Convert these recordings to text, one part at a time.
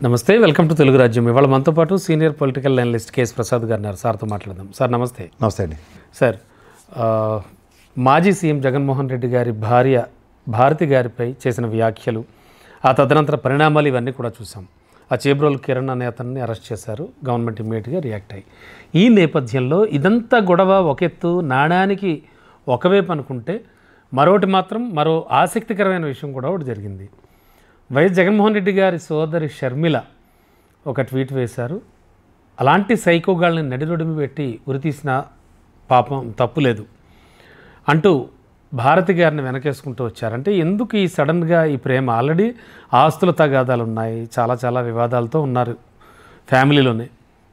నమస్తే, welcome to Telugu రాజ్యం. ఇవాళ మనతో పాటు senior political analyst KS Prasad గారు ఉన్నారు. సార్తో మాట్లాడదాం. సార్ నమస్తే. నమస్తే అండి. సార్, మాజీ సీఎం జగన్మోహన్ రెడ్డి గారి భార్య భారతి గారిపై చేసిన వ్యాఖ్యలు, ఆ తదనంతర పరిణామాలు ఇవన్నీ కూడా చూసాం. ఆ చేబ్రోలు కిరణ్ అనే అతన్ని అరెస్ట్ చేశారు. గవర్నమెంట్ ఇమ్మీడియట్గా రియాక్ట్ అయ్యి, ఈ నేపథ్యంలో ఇదంతా గొడవ ఒక ఎత్తు, నాణానికి ఒకవైపు అనుకుంటే మరో ఆసక్తికరమైన విషయం కూడా ఒకటి జరిగింది. వైఎస్ జగన్మోహన్ రెడ్డి గారి సోదరి షర్మిల ఒక ట్వీట్ వేశారు. అలాంటి సైకోగాళ్ళని నడిరొడిమి పెట్టి ఉరితీసిన పాపం తప్పులేదు అంటూ భారతి గారిని వెనకేసుకుంటూ వచ్చారంటే ఎందుకు ఈ సడన్గా ఈ ప్రేమ? ఆల్రెడీ ఆస్తుల తగాదాలు ఉన్నాయి, చాలా వివాదాలతో ఉన్నారు ఫ్యామిలీలోనే.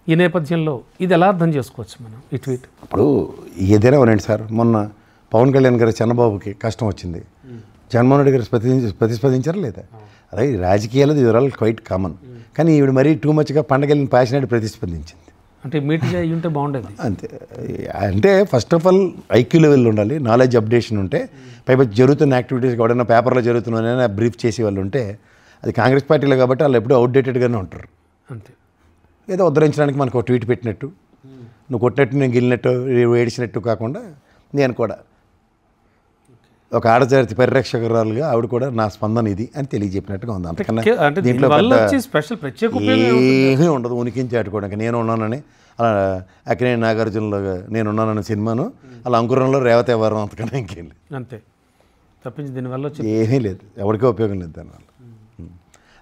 ఈ నేపథ్యంలో ఇది ఎలా అర్థం చేసుకోవచ్చు మనం ఈ ట్వీట్? ఇప్పుడు ఏదైనా ఉనండి సార్, మొన్న పవన్ కళ్యాణ్ గారి చంద్రబాబుకి కష్టం వచ్చింది, జగన్మోహన్ రెడ్డి గారు ప్రతిస్పందించారా లేదా? అదే రాజకీయాలు వివరాలు క్వైట్ కామన్. కానీ ఈవిడ మరీ టూ మచ్గా పండగలిని ప్యాషనేట్ ప్రతిస్పందించింది. అంటే మీటింగ్ అయ్యి ఉంటే బాగుండేది. అంతే. అంటే first of all IQ level ఉండాలి, నాలెడ్జ్ అప్డేషన్ ఉంటే, పైపై జరుగుతున్న యాక్టివిటీస్ ఎవడైనా పేపర్లో జరుగుతున్నాయని బ్రీఫ్ చేసే వాళ్ళు ఉంటే, అది కాంగ్రెస్ పార్టీలో కాబట్టి వాళ్ళు ఎప్పుడూ అవుట్డేటెడ్గానే ఉంటారు. అంతే. ఏదో ఉద్ధరించడానికి మనకు ఒక ట్వీట్ పెట్టినట్టు, నువ్వు కొట్టినట్టు నేను గిల్లినట్టు ఏడిచినట్టు కాకుండా, నేను కూడా ఒక ఆడజాతి పరిరక్షకురాలుగా ఆవిడ కూడా నా స్పందన ఇది అని తెలియజెప్పినట్టుగా ఉంది. అంతకన్నా దీంట్లో ఏమీ ఉండదు. ఉనికించి ఆడుకోవడానికి నేను ఉన్నానని, అలా అక్కినేని నాగార్జునలో నేను ఉన్నానని సినిమాను, అలా అంకురంలో రేవతి ఎవరు, అంతకన్నా ఇంకేం లేదు. అంతే తప్పించి దీనివల్ల ఏమీ లేదు, ఎవరికీ ఉపయోగం లేదు దానివల్ల.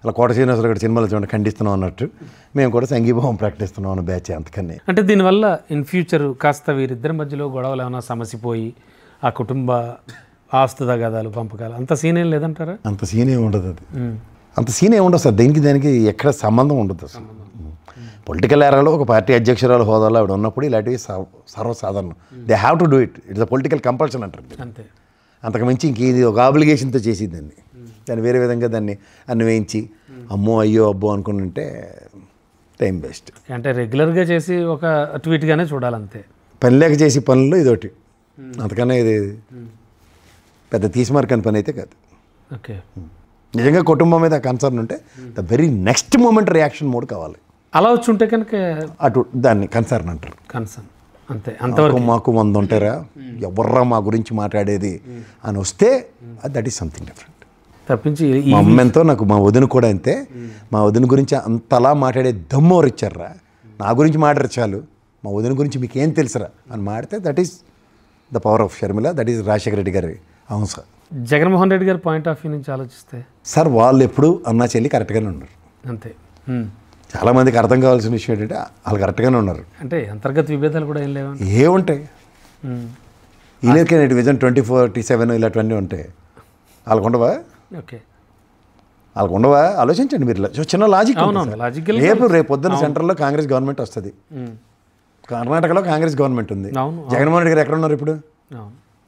అలా కోట శ్రీనివాసరావు గారి సినిమాలు చూడండి, ఖండిస్తున్నాం అన్నట్టు మేము కూడా సంఘీభావం ప్రకటిస్తున్నాం అన్న బ్యాచ్. అంతకన్నా అంటే దీనివల్ల ఇన్ ఫ్యూచర్ కాస్త వీరిద్దరి మధ్యలో గొడవలు ఏమైనా సమసిపోయి ఆ కుటుంబ ఆస్తు తగాదాలు పంపకాలు అంత సీన్ ఏం లేదంటారా? అంత సీన్ ఏమి ఉండదు. అది అంత సీన్ ఏమి ఉండదు సార్. దానికి ఎక్కడ సంబంధం ఉండదు అసలు. పొలిటికల్ ఏరాలో ఒక పార్టీ అధ్యక్షురాలు హోదాలో ఆవిడ ఉన్నప్పుడు ఇలాంటివి సర్వసాధారణం. They have to do it. It's a political compulsion అంటారు. అంతే. అంతకు మించి ఇంక ఇది ఒక ఆబ్లిగేషన్తో చేసేదాన్ని. దాన్ని వేరే విధంగా దాన్ని అన్వయించి అమ్మో అయ్యో అబ్బో అనుకుంటుంటే టైం వేస్ట్. అంటే రెగ్యులర్గా చేసి ఒక ట్వీట్గానే చూడాలంతే. పని లేక చేసే పనుల్లో ఇదొకటి. అంతకన్నా ఇది పెద్ద తీసిమార్కని పని అయితే కాదు. ఓకే. నిజంగా కుటుంబం మీద కన్సర్న్ ఉంటే the very next moment reaction mode కావాలి. అలా వచ్చి ఉంటే కనుక అటు దాన్ని కన్సర్న్ అంటారు. కన్సర్న్ అంతే. అంతవరకు మాకు 100 ఉంటారా, ఎవర్రా మా గురించి మాట్లాడేది అని వస్తే దట్ ఈస్ సంథింగ్ డిఫరెంట్. తప్పించి మా అమ్మెంతో నాకు మా వదిన కూడా అంతే. మా వదిన గురించి అంతలా మాట్లాడే దమ్మోరు ఇచ్చారా, నా గురించి మాట్లాడారు చాలు, మా వదిన గురించి మీకు ఏం తెలుసురా అని మాడితే that is the power of Sharmila, that is Rajasekhara Reddy గారి. అవును సార్. జగన్మోహన్ రెడ్డి గారి పాయింట్ ఆఫ్ వ్యూ నుంచి ఆలోచిస్తే సార్ వాళ్ళు ఎప్పుడు అన్నా చెల్లి కరెక్ట్గానే ఉన్నారు. అంతే. చాలామందికి అర్థం కావాల్సిన విషయం ఏంటంటే వాళ్ళు కరెక్ట్గానే ఉన్నారు. అంటే అంతర్గత విభేదాలు కూడా ఏం లేవు. ఏముంటాయి ఈయనకే విజన్ 2047 ఇలాంటివన్నీ ఉంటాయి. వాళ్ళకు ఉండవా? ఓకే. వాళ్ళకు ఉండవా? ఆలోచించండి మీరు. చిన్న లాజిక్. రేపు పొద్దున్న సెంట్రల్లో కాంగ్రెస్ గవర్నమెంట్ వస్తుంది, కర్ణాటకలో కాంగ్రెస్ గవర్నమెంట్ ఉంది. జగన్మోహన్ రెడ్డి గారు ఎక్కడ ఉన్నారు ఇప్పుడు?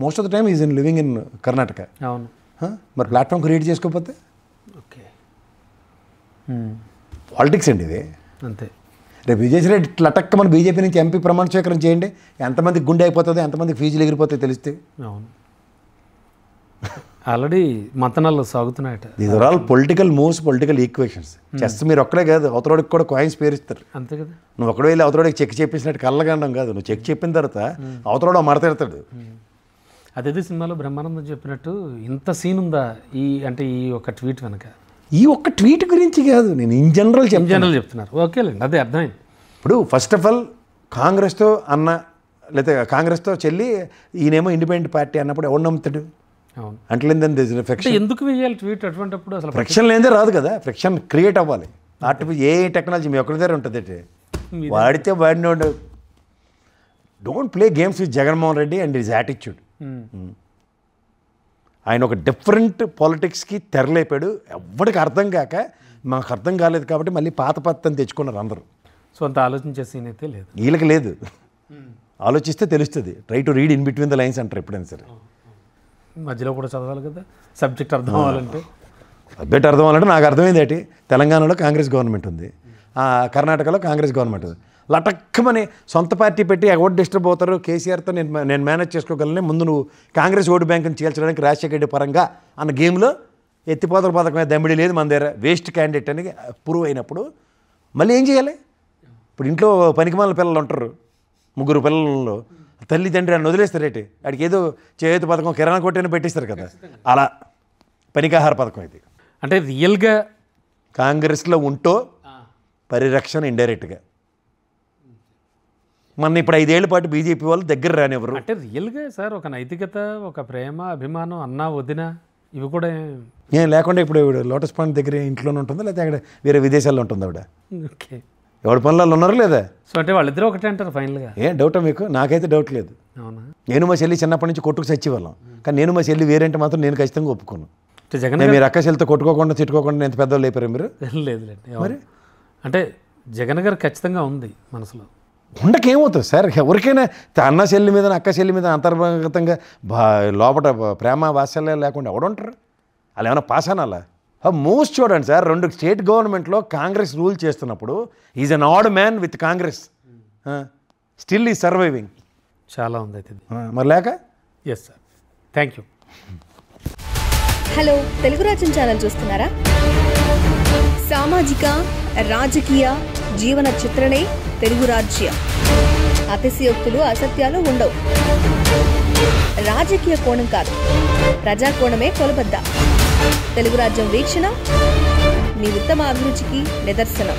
Most of the time is in living in Karnataka. అవును. మరి ప్లాట్ఫామ్ క్రియేట్ చేసుకోకపోతే ఓకే. పాలిటిక్స్ అండి ఇది. అంతే. రేపు విజయసాయిరెడ్డి లటక్క మన బీజేపీ నుంచి ఎంపీ ప్రమాణ స్వీకారం చేయండి, ఎంతమందికి గుండె అయిపోతుందో, ఎంతమందికి ఫీజులు ఎగిరిపోతాయి తెలిస్తే. అవును. ఆల్రెడీ మంతనాలు సాగుతున్నాయట. These are all political moves, political equations. Just మీరు ఒక్కడే కాదు, అవతరోడికి కూడా కాయిన్స్ పేరుస్తారు. అంతే కదా. నువ్వు ఒక్కడే వెళ్ళి అవతరోడికి చెక్ చెప్పేసినట్టు కళ్ళగండం కాదు. నువ్వు చెక్ చెప్పిన తర్వాత అవతరోడు మడతెడతాడు. అదేదో సినిమాలో బ్రహ్మానందం చెప్పినట్టు ఇంత సీన్ ఉందా అంటే ఈ ఒక ట్వీట్ వెనక? ఈ ఒక్క ట్వీట్ గురించి కాదు, నేను ఇన్ జనరల్ చెప్తున్నారు. ఓకేలేండి, అదే అర్థమైంది. ఇప్పుడు ఫస్ట్ ఆఫ్ ఆల్ కాంగ్రెస్తో అన్న లేకపోతే కాంగ్రెస్తో చెల్లి ఈయనేమో ఇండిపెండెంట్ పార్టీ అన్నప్పుడు ఎవరు నమ్ముతాడు? అవును. అంటే ఫ్రిక్షన్ ఎందుకు వేయాలి ట్వీట్ అటువంటిప్పుడు? అసలు ఫ్రిక్షన్ లేదే రాదు కదా. ఫ్రిక్షన్ క్రియేట్ అవ్వాలి. ఏ టెక్నాలజీ మీ ఒక్కరి దగ్గర ఉంటుంది. వాడితే వాడినోడు. Don't play games with Jaganmohan Reddy and his attitude. ఆయన ఒక డిఫరెంట్ పాలిటిక్స్కి తెరలేపాడు. ఎవరికి అర్థం కాక మాకు అర్థం కాలేదు కాబట్టి మళ్ళీ పాత పత్తని తెచ్చుకున్నారు అందరూ. సో అంత ఆలోచించే సీన్ అయితే లేదు వీళ్ళకి. లేదు, ఆలోచిస్తే తెలుస్తుంది. Try to read in between the lines అంటారు ఎప్పుడైనా సరే. మధ్యలో కూడా చదవాలి కదా సబ్జెక్ట్ అర్థం అవ్వాలంటే. సబ్జెక్ట్ అర్థం అవ్వాలంటే నాకు అర్థమైంది ఏంటి, తెలంగాణలో కాంగ్రెస్ గవర్నమెంట్ ఉంది, కర్ణాటకలో కాంగ్రెస్ గవర్నమెంట్ ఉంది. లటక్కమని సొంత పార్టీ పెట్టి ఎవరు డిస్టర్బ్ అవుతారు, కేసీఆర్తో నేను మేనేజ్ చేసుకోగలనే, ముందు నువ్వు కాంగ్రెస్ ఓటు బ్యాంకుని చీల్చడానికి రాజశేఖర రెడ్డి పరంగా అన్న గేమ్లో ఎత్తిపోతల పథకమే దమ్మిడి లేదు మన దగ్గర వేస్ట్ క్యాండిడేట్ అని ప్రూవ్ అయినప్పుడు మళ్ళీ ఏం చేయాలి? ఇప్పుడు ఇంట్లో పనికిమాల పిల్లలు ఉంటారు, 3 పిల్లల్లో తల్లి తండ్రి అని వదిలేస్తారేటి, వాడికి ఏదో చేతి పథకం కిరాణా కొట్టని పెట్టిస్తారు కదా, అలా పనికాహార పథకం ఇది. అంటే రియల్గా కాంగ్రెస్లో ఉంటో పరిరక్షణ ఇండైరెక్ట్గా. మన ఇప్పుడు 5 ఏళ్ల పాటు బీజేపీ వాళ్ళు దగ్గర రానివ్వరు. అంటే రియల్గా సార్ ఒక నైతికత, ఒక ప్రేమ, అభిమానం, అన్న వదిన ఇవి కూడా ఏం లేకుండా ఇప్పుడు లోటస్ పాయింట్ దగ్గర ఇంట్లోనే ఉంటుందా, లేకపోతే అక్కడ వేరే విదేశాల్లో ఉంటుంది ఆవిడ? ఓకే. ఎవరి పనులలో ఉన్నారు లేదా? సో అంటే వాళ్ళిద్దరూ ఒకటే అంటారు ఫైనల్గా? ఏం డౌటా మీకు? నాకైతే డౌట్ లేదు. అవునా? నేను మా చెల్లి చిన్నప్పటి నుంచి కొట్టుకు చచ్చేవాళ్ళం, కానీ నేను మా చెల్లి వేరేంటే మాత్రం నేను ఖచ్చితంగా ఒప్పుకోను. అంటే జగన్ మీరు అక్క చెల్లితో కొట్టుకోకుండా తిట్టుకోకుండా ఎంత పెద్దలు లేపారు మీరు? లేదులేండి. మరి అంటే జగన్ గారు ఖచ్చితంగా ఉంది మనసులో. ఉండకేమవుతుంది సార్, ఎవరికైనా అన్న చెల్లి మీద అక్క చెల్లి మీద అంతర్గతంగా లోపల ప్రేమ వాత్సల్యాలు లేకుండా ఎవడుంటారు? అలా ఏమైనా పాసానాలా? మోస్ట్ చూడండి సార్, 2 స్టేట్ గవర్నమెంట్లో కాంగ్రెస్ రూల్ చేస్తున్నప్పుడు is an odd man with Congress, still is surviving. చాలా ఉంది అయితే మరి లేక. Yes sir, thank you. Hello, Telugu రాజ్యం ఛానల్ చూస్తున్నారా? సామాజిక, రాజకీయ, జీవన చిత్రణే తెలుగు రాజ్యం. అతిశయోక్తులు, అసత్యాలు ఉండవు. రాజకీయ కోణం కాదు, ప్రజా కోణమే కొలబద్ద. తెలుగు రాజ్యం వీక్షణ మీ ఉత్తమ అభిరుచికి నిదర్శనం.